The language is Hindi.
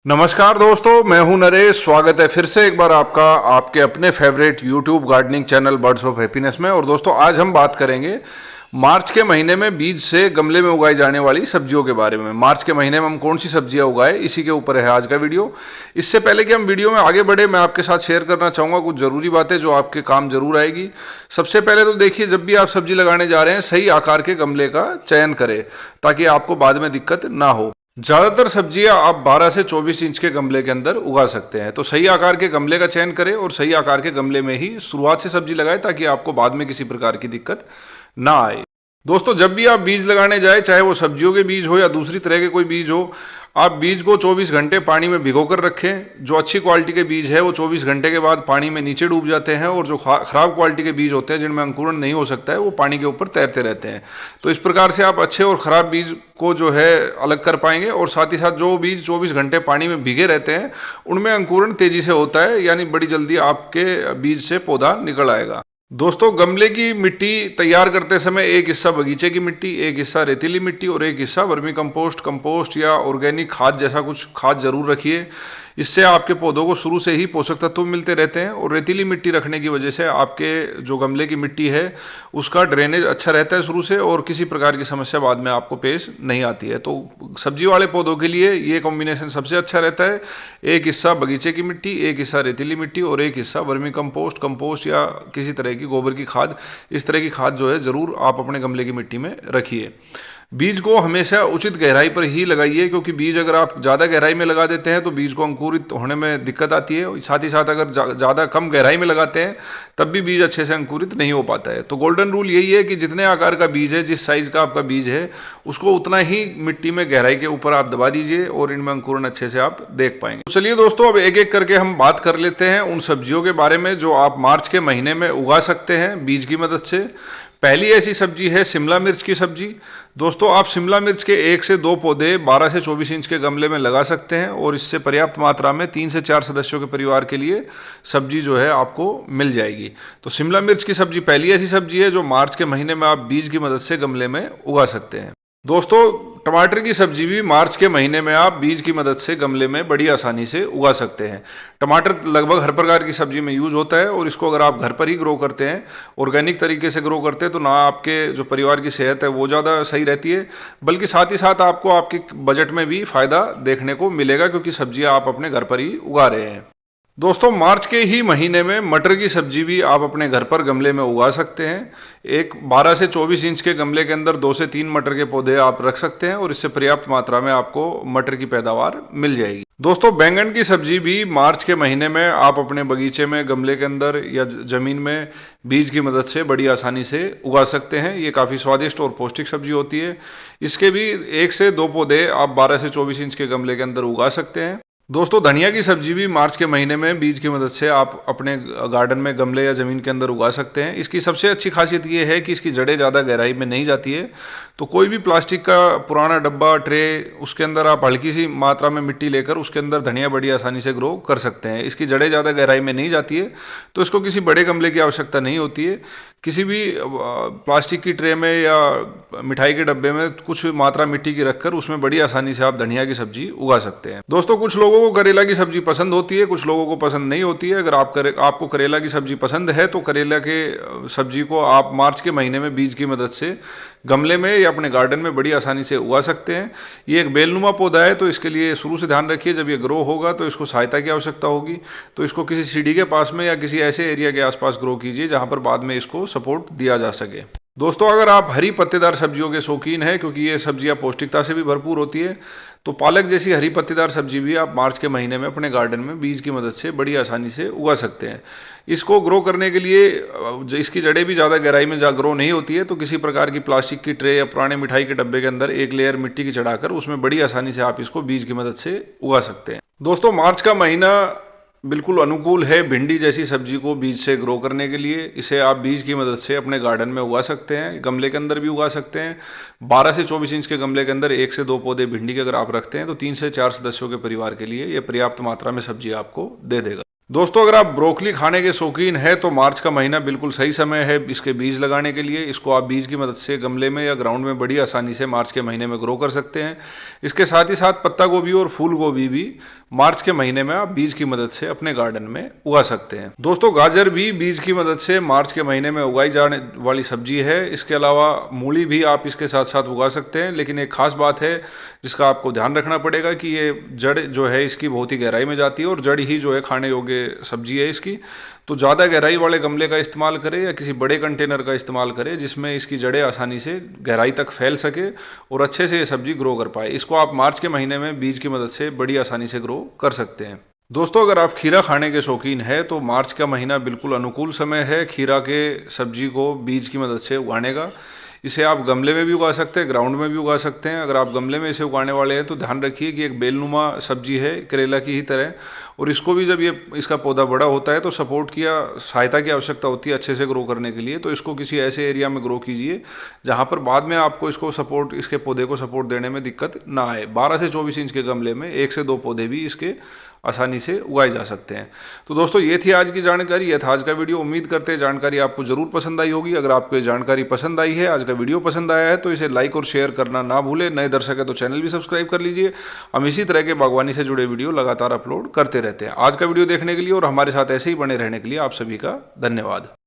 नमस्कार दोस्तों, मैं हूं नरेश। स्वागत है फिर से एक बार आपका आपके अपने favourite YouTube gardening channel birds of happiness में। और दोस्तों, आज हम बात करेंगे मार्च के महीने में बीज से गमले में उगाई जाने वाली सब्जियों के बारे में। मार्च के महीने में हम कौन सी सब्जियां उगाए, इसी के ऊपर है आज का वीडियो। इससे पहले कि हम वीडियो में आगे बढ़े, मैं आपके साथ शेयर करना चाहूंगा कुछ जरूरी बातें जो आपके काम जरूर आएगी। सबसे पहले तो देखिए, जब भी आप सब्जी लगाने जा रहे हैं, सही आकार के गमले का चयन करें ताकि आपको बाद में दिक्कत ना हो। ज्यादातर सब्जियां आप 12 से 24 इंच के गमले के अंदर उगा सकते हैं, तो सही आकार के गमले का चयन करें और सही आकार के गमले में ही शुरुआत से सब्जी लगाएं ताकि आपको बाद में किसी प्रकार की दिक्कत ना आए। दोस्तों, जब भी आप बीज लगाने जाए, चाहे वो सब्जियों के बीज हो या दूसरी तरह के कोई बीज हो, आप बीज को 24 घंटे पानी में भिगोकर रखें। जो अच्छी क्वालिटी के बीज है वो 24 घंटे के बाद पानी में नीचे डूब जाते हैं, और जो खराब क्वालिटी के बीज होते हैं जिनमें अंकुरण नहीं हो सकता है, वो पानी के ऊपर तैरते रहते हैं। तो इस प्रकार से आप अच्छे और खराब बीज को जो है अलग कर पाएंगे। और साथ ही साथ जो बीज 24 घंटे पानी में भीगे रहते हैं, उनमें अंकुरण तेजी से होता है, यानी बड़ी जल्दी आपके बीज से पौधा निकल आएगा। दोस्तों, गमले की मिट्टी तैयार करते समय एक हिस्सा बगीचे की मिट्टी, एक हिस्सा रेतीली मिट्टी और एक हिस्सा वर्मी कंपोस्ट या ऑर्गेनिक खाद जैसा कुछ खाद जरूर रखिए। इससे आपके पौधों को शुरू से ही पोषक तत्व मिलते रहते हैं, और रेतीली मिट्टी रखने की वजह से आपके जो गमले की मिट्टी है उसका ड्रेनेज अच्छा रहता है शुरू से, और किसी प्रकार की समस्या बाद में आपको पेश नहीं आती है। तो सब्जी वाले पौधों के लिए ये कॉम्बिनेशन सबसे अच्छा रहता है। एक हिस्सा बगीचे की मिट्टी, एक हिस्सा रेतीली मिट्टी और एक हिस्सा वर्मी कंपोस्ट या किसी तरह की गोबर की खाद। इस तरह की खाद जो है जरूर आप अपने गमले की मिट्टी में रखिए। बीज को हमेशा उचित गहराई पर ही लगाइए, क्योंकि बीज अगर आप ज़्यादा गहराई में लगा देते हैं तो बीज को अंकुरित होने में दिक्कत आती है। साथ ही साथ अगर ज़्यादा कम गहराई में लगाते हैं तब भी बीज अच्छे से अंकुरित नहीं हो पाता है। तो गोल्डन रूल यही है कि जितने आकार का बीज है, जिस साइज का आपका बीज है, उसको उतना ही मिट्टी में गहराई के ऊपर आप दबा दीजिए और इनमें अंकुरण अच्छे से आप देख पाएंगे। तो चलिए दोस्तों, अब एक एक करके हम बात कर लेते हैं उन सब्जियों के बारे में जो आप मार्च के महीने में उगा सकते हैं बीज की मदद से। पहली ऐसी सब्जी है शिमला मिर्च की सब्जी। दोस्तों, आप शिमला मिर्च के 1 से 2 पौधे 12 से 24 इंच के गमले में लगा सकते हैं, और इससे पर्याप्त मात्रा में 3 से 4 सदस्यों के परिवार के लिए सब्जी जो है आपको मिल जाएगी। तो शिमला मिर्च की सब्जी पहली ऐसी सब्जी है जो मार्च के महीने में आप बीज की मदद से गमले में उगा सकते हैं। दोस्तों, टमाटर की सब्जी भी मार्च के महीने में आप बीज की मदद से गमले में बड़ी आसानी से उगा सकते हैं। टमाटर लगभग हर प्रकार की सब्जी में यूज होता है, और इसको अगर आप घर पर ही ग्रो करते हैं, ऑर्गेनिक तरीके से ग्रो करते हैं, तो ना आपके जो परिवार की सेहत है वो ज़्यादा सही रहती है, बल्कि साथ ही साथ आपको आपके बजट में भी फायदा देखने को मिलेगा, क्योंकि सब्जियां आप अपने घर पर ही उगा रहे हैं। दोस्तों, मार्च के ही महीने में मटर की सब्जी भी आप अपने घर पर गमले में उगा सकते हैं। एक 12 से 24 इंच के गमले के अंदर 2 से 3 मटर के पौधे आप रख सकते हैं, और इससे पर्याप्त मात्रा में आपको मटर की पैदावार मिल जाएगी। दोस्तों, बैंगन की सब्जी भी मार्च के महीने में आप अपने बगीचे में, गमले के अंदर या जमीन में बीज की मदद से बड़ी आसानी से उगा सकते हैं। ये काफ़ी स्वादिष्ट और पौष्टिक सब्जी होती है। इसके भी 1 से 2 पौधे आप 12 से 24 इंच के गमले के अंदर उगा सकते हैं। दोस्तों, धनिया की सब्जी भी मार्च के महीने में बीज की मदद से आप अपने गार्डन में, गमले या ज़मीन के अंदर उगा सकते हैं। इसकी सबसे अच्छी खासियत ये है कि इसकी जड़ें ज़्यादा गहराई में नहीं जाती है। तो कोई भी प्लास्टिक का पुराना डब्बा, ट्रे, उसके अंदर आप हल्की सी मात्रा में मिट्टी लेकर उसके अंदर धनिया बड़ी आसानी से ग्रो कर सकते हैं। इसकी जड़ें ज़्यादा गहराई में नहीं जाती है, तो इसको किसी बड़े गमले की आवश्यकता नहीं होती है। किसी भी प्लास्टिक की ट्रे में या मिठाई के डब्बे में कुछ मात्रा मिट्टी की रखकर उसमें बड़ी आसानी से आप धनिया की सब्जी उगा सकते हैं। दोस्तों, कुछ लोगों को करेला की सब्जी पसंद होती है, कुछ लोगों को पसंद नहीं होती है। अगर आपको करेला की सब्जी पसंद है तो करेला के सब्जी को आप मार्च के महीने में बीज की मदद से गमले में या अपने गार्डन में बड़ी आसानी से उगा सकते हैं। ये एक बेलनुमा पौधा है, तो इसके लिए शुरू से ध्यान रखिए, जब ये ग्रो होगा तो इसको सहायता की आवश्यकता होगी। तो इसको किसी सीढ़ी के पास में या किसी ऐसे एरिया के आसपास ग्रो कीजिए जहां पर बाद में इसको सपोर्ट दिया जा सके। दोस्तों, अगर आप हरी पत्तेदार सब्जियों के शौकीन हैं, क्योंकि ये सब्जियां पौष्टिकता से भी भरपूर होती है, तो पालक जैसी हरी पत्तेदार सब्जी भी आप मार्च के महीने में अपने गार्डन में बीज की मदद से बड़ी आसानी से उगा सकते हैं। इसको ग्रो करने के लिए इसकी जड़ें भी ज़्यादा गहराई में ग्रो नहीं होती है, तो किसी प्रकार की प्लास्टिक की ट्रे या पुराने मिठाई के डब्बे के अंदर एक लेयर मिट्टी की चढ़ाकर उसमें बड़ी आसानी से आप इसको बीज की मदद से उगा सकते हैं। दोस्तों, मार्च का महीना बिल्कुल अनुकूल है भिंडी जैसी सब्जी को बीज से ग्रो करने के लिए। इसे आप बीज की मदद से अपने गार्डन में उगा सकते हैं, गमले के अंदर भी उगा सकते हैं। 12 से 24 इंच के गमले के अंदर 1 से 2 पौधे भिंडी के अगर आप रखते हैं तो 3 से 4 सदस्यों के परिवार के लिए यह पर्याप्त मात्रा में सब्जी आपको दे देगा। दोस्तों अगर आप ब्रोकली खाने के शौकीन हैं तो मार्च का महीना बिल्कुल सही समय है इसके बीज लगाने के लिए। इसको आप बीज की मदद से गमले में या ग्राउंड में बड़ी आसानी से मार्च के महीने में ग्रो कर सकते हैं। इसके साथ ही साथ पत्ता गोभी और फूल गोभी भी मार्च के महीने में आप बीज की मदद से अपने गार्डन में उगा सकते हैं। दोस्तों गाजर भी बीज की मदद से मार्च के महीने में उगाई जाने वाली सब्जी है। इसके अलावा मूली भी आप इसके साथ साथ उगा सकते हैं, लेकिन एक खास बात है जिसका आपको ध्यान रखना पड़ेगा कि ये जड़ जो है इसकी बहुत ही गहराई में जाती है और जड़ ही जो है खाने योग्य सब्जी है इसकी। तो ज़्यादा गहराई वाले गमले का इस्तेमाल करें या किसी बड़े कंटेनर का इस्तेमाल करें जिसमें इसकी जड़ें आसानी से गहराई तक फैल सके और अच्छे से ये सब्जी ग्रो कर पाए। इसको आप मार्च के महीने में बीज की मदद से बड़ी आसानी से ग्रो कर सकते हैं। दोस्तों अगर आप खीरा खाने के शौकीन है तो मार्च का महीना बिल्कुल अनुकूल समय है खीरा के सब्जी को बीज की मदद से उगाने का। इसे आप गमले में भी उगा सकते हैं, ग्राउंड में भी उगा सकते हैं। अगर आप गमले में इसे उगाने वाले हैं तो ध्यान रखिए कि एक बेलनुमा सब्जी है करेला की ही तरह, और इसको भी जब ये इसका पौधा बड़ा होता है तो सपोर्ट की सहायता की आवश्यकता होती है अच्छे से ग्रो करने के लिए। तो इसको किसी ऐसे एरिया में ग्रो कीजिए जहां पर बाद में आपको इसके पौधे को सपोर्ट देने में दिक्कत ना आए। 12 से 24 इंच के गमले में 1 से 2 पौधे भी इसके आसानी से उगाए जा सकते हैं। तो दोस्तों ये थी आज की जानकारी, ये था आज का वीडियो। उम्मीद करते हैं जानकारी आपको जरूर पसंद आई होगी। अगर आपको ये जानकारी पसंद आई है, आज का वीडियो पसंद आया है तो इसे लाइक और शेयर करना ना भूलें। नए दर्शक है तो चैनल भी सब्सक्राइब कर लीजिए। हम इसी तरह के बागवानी से जुड़े वीडियो लगातार अपलोड करते रहते हैं। आज का वीडियो देखने के लिए और हमारे साथ ऐसे ही बने रहने के लिए आप सभी का धन्यवाद।